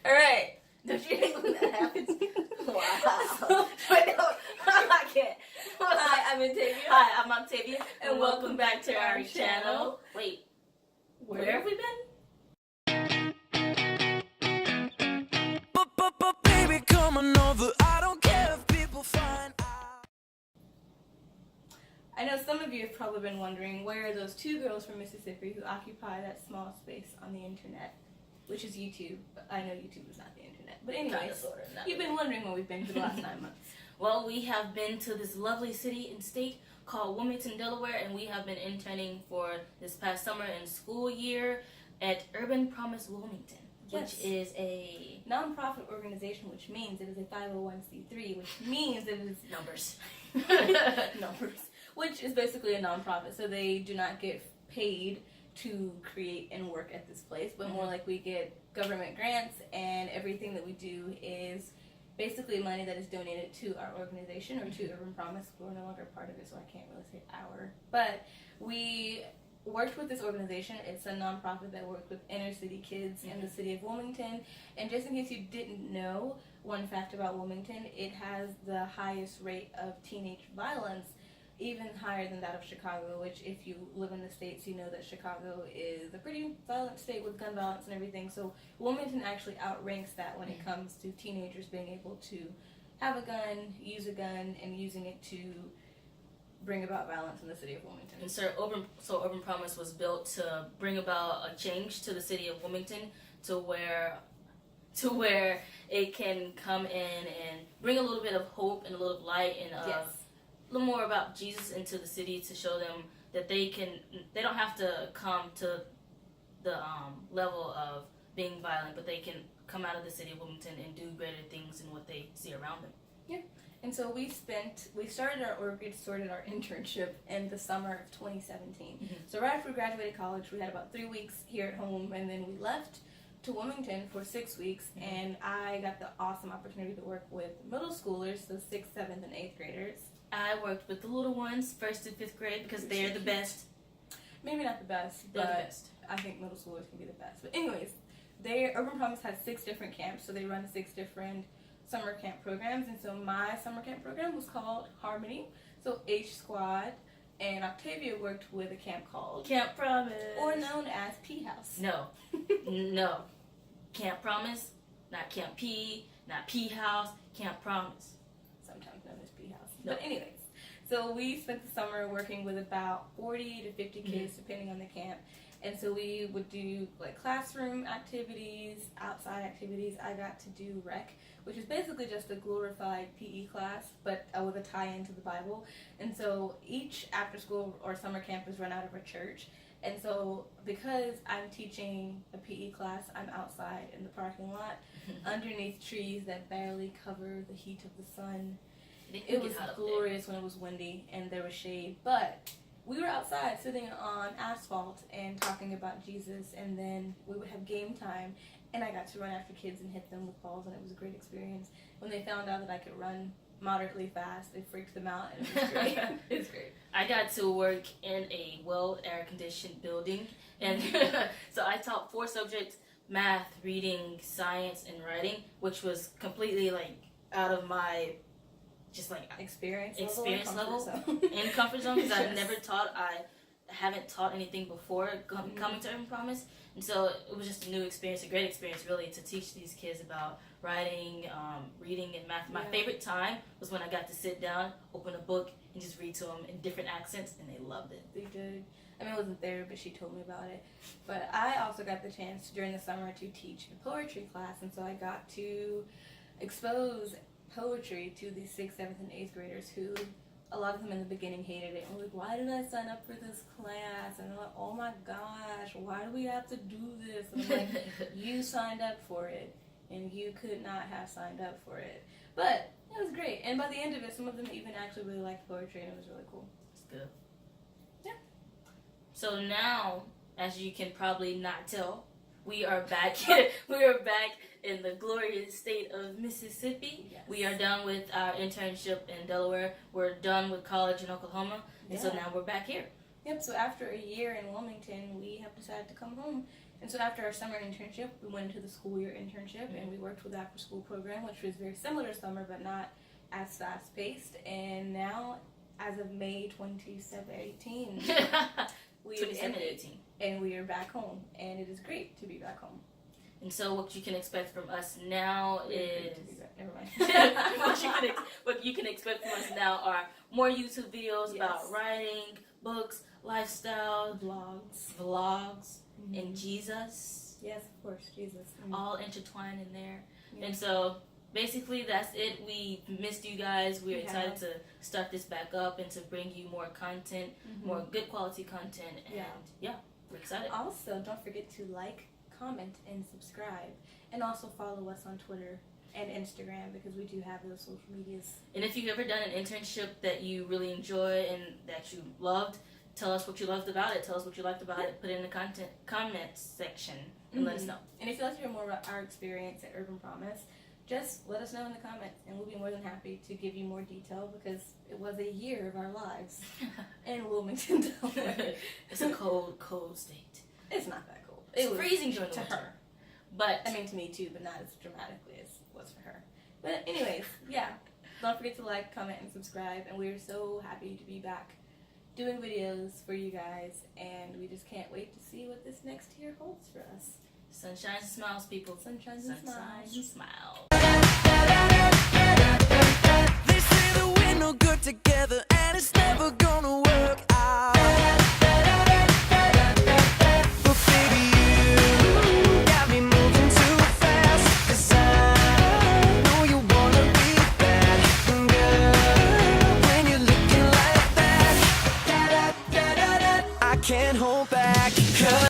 All right. Don't you hate when that happens? Wow. But no, I can't. Hi, I'm Octavia. Hi, I'm Octavia, And welcome back to our channel. Wait, where have we been? Baby, come on over. I don't care if people find out. I know some of you have probably been wondering where are those two girls from Mississippi who occupy that small space on the internet, which is YouTube. But I know YouTube is not the internet. But anyways, you've been wondering where we've been for the last 9 months. Well, we have been to this lovely city and state called Wilmington, Delaware, and we have been interning for this past summer and school year at Urban Promise Wilmington, which is a non-profit organization, which means it is a 501c3, which means it is numbers. numbers, which is basically a non-profit. So they do not get paid to create and work at this place, but more like we get government grants, and everything that we do is basically money that is donated to our organization or to Urban Promise. We're no longer part of it, so I can't really say our. But we worked with this organization. It's a nonprofit that works with inner city kids in the city of Wilmington. And just in case you didn't know, one fact about Wilmington, it has the highest rate of teenage violence, even higher than that of Chicago, which if you live in the States, you know that Chicago is a pretty violent state with gun violence and everything. So Wilmington actually outranks that when it comes to teenagers being able to have a gun, use a gun, and using it to bring about violence in the city of Wilmington. And so Urban Promise was built to bring about a change to the city of Wilmington to where it can come in and bring a little bit of hope and a little light and a little more about Jesus into the city, to show them that they don't have to come to the level of being violent, but they can come out of the city of Wilmington and do greater things in what they see around them. Yeah. And so we started our internship in the summer of 2017. So right after we graduated college, we had about 3 weeks here at home, and then we left to Wilmington for 6 weeks, and I got the awesome opportunity to work with middle schoolers, so 6th, 7th, and 8th graders. I worked with the little ones, 1st and 5th grade, because they're the best. Maybe not the best, They're but the best. I think middle schoolers can be the best. But anyways, Urban Promise has 6 different camps, so they run 6 different summer camp programs. And so my summer camp program was called Harmony, so H Squad, and Octavia worked with a camp called Camp Promise, or known as P House. No, no, Camp Promise, not Camp P, not P House, Camp Promise. Sometimes known as P House. No. But anyways, so we spent the summer working with about 40 to 50 kids, depending on the camp. And so we would do like classroom activities, outside activities. I got to do rec, which is basically just a glorified PE class, but with a tie-in to the Bible. And so each after-school or summer camp is run out of a church. And so because I'm teaching a PE class, I'm outside in the parking lot, underneath trees that barely cover the heat of the sun. It was glorious when it was windy and there was shade, but we were outside sitting on asphalt and talking about Jesus, and then we would have game time, and I got to run after kids and hit them with balls, and it was a great experience. When they found out that I could run moderately fast, it freaked them out, and it was great. It was great. I got to work in a well air-conditioned building, and so I taught 4 subjects: math, reading, science, and writing, which was completely like out of my experience level and comfort zone, because I've never taught. I haven't taught anything before coming to Urban Promise, and so it was just a new experience, a great experience really, to teach these kids about writing, reading, and math. My favorite time was when I got to sit down, open a book, and just read to them in different accents, and they loved it. They did. I mean, I wasn't there, but she told me about it. But I also got the chance during the summer to teach a poetry class, and so I got to expose poetry to the 6th, 7th, and 8th graders who, a lot of them in the beginning hated it. And were like, why did I sign up for this class? And they're like, oh my gosh, why do we have to do this? And I'm like, you signed up for it, and you could not have signed up for it. But it was great. And by the end of it, some of them even actually really liked poetry, and it was really cool. It's good. Yeah. So now, as you can probably not tell, we are back. In the glorious state of Mississippi. Yes. We are done with our internship in Delaware. We're done with college in Oklahoma, and so now we're back here. Yep. So after a year in Wilmington, we have decided to come home And so after our summer internship, we went into the school year internship, and we worked with the after school program, which was very similar to summer, but not as fast paced. And now, as of May 2018, we have ended, and we are back home, and it is great to be back home. And so what you can expect from us now is... Never mind. what you can expect from us now are more YouTube videos about Yes. writing, books, lifestyle, vlogs, and Jesus. Yes, of course, Jesus. All intertwined in there. Yeah. And so basically that's it. We missed you guys. We're excited to start this back up and to bring you more content, more good quality content. And yeah, we're excited. Also, don't forget to like, comment, and subscribe. And also follow us on Twitter and Instagram, because we do have those social medias. And if you've ever done an internship that you really enjoy and that you loved, tell us what you loved about it. Tell us what you liked about it. Put it in the comment section and let us know. And if you'd like to hear more about our experience at Urban Promise, just let us know in the comments, and we'll be more than happy to give you more detail, because it was a year of our lives in Wilmington, Delaware. It's a cold state. It's not that cold. It's It was freezing during the to winter. her. But I mean, to me too, but not as dramatically as it was for her. But anyways, yeah. Don't forget to like, comment, and subscribe. And we're so happy to be back doing videos for you guys. And we just can't wait to see what this next year holds for us. sunshines and smiles, people. Sunshines and smiles. And smiles. They say that we're no good together and it's never gonna work out.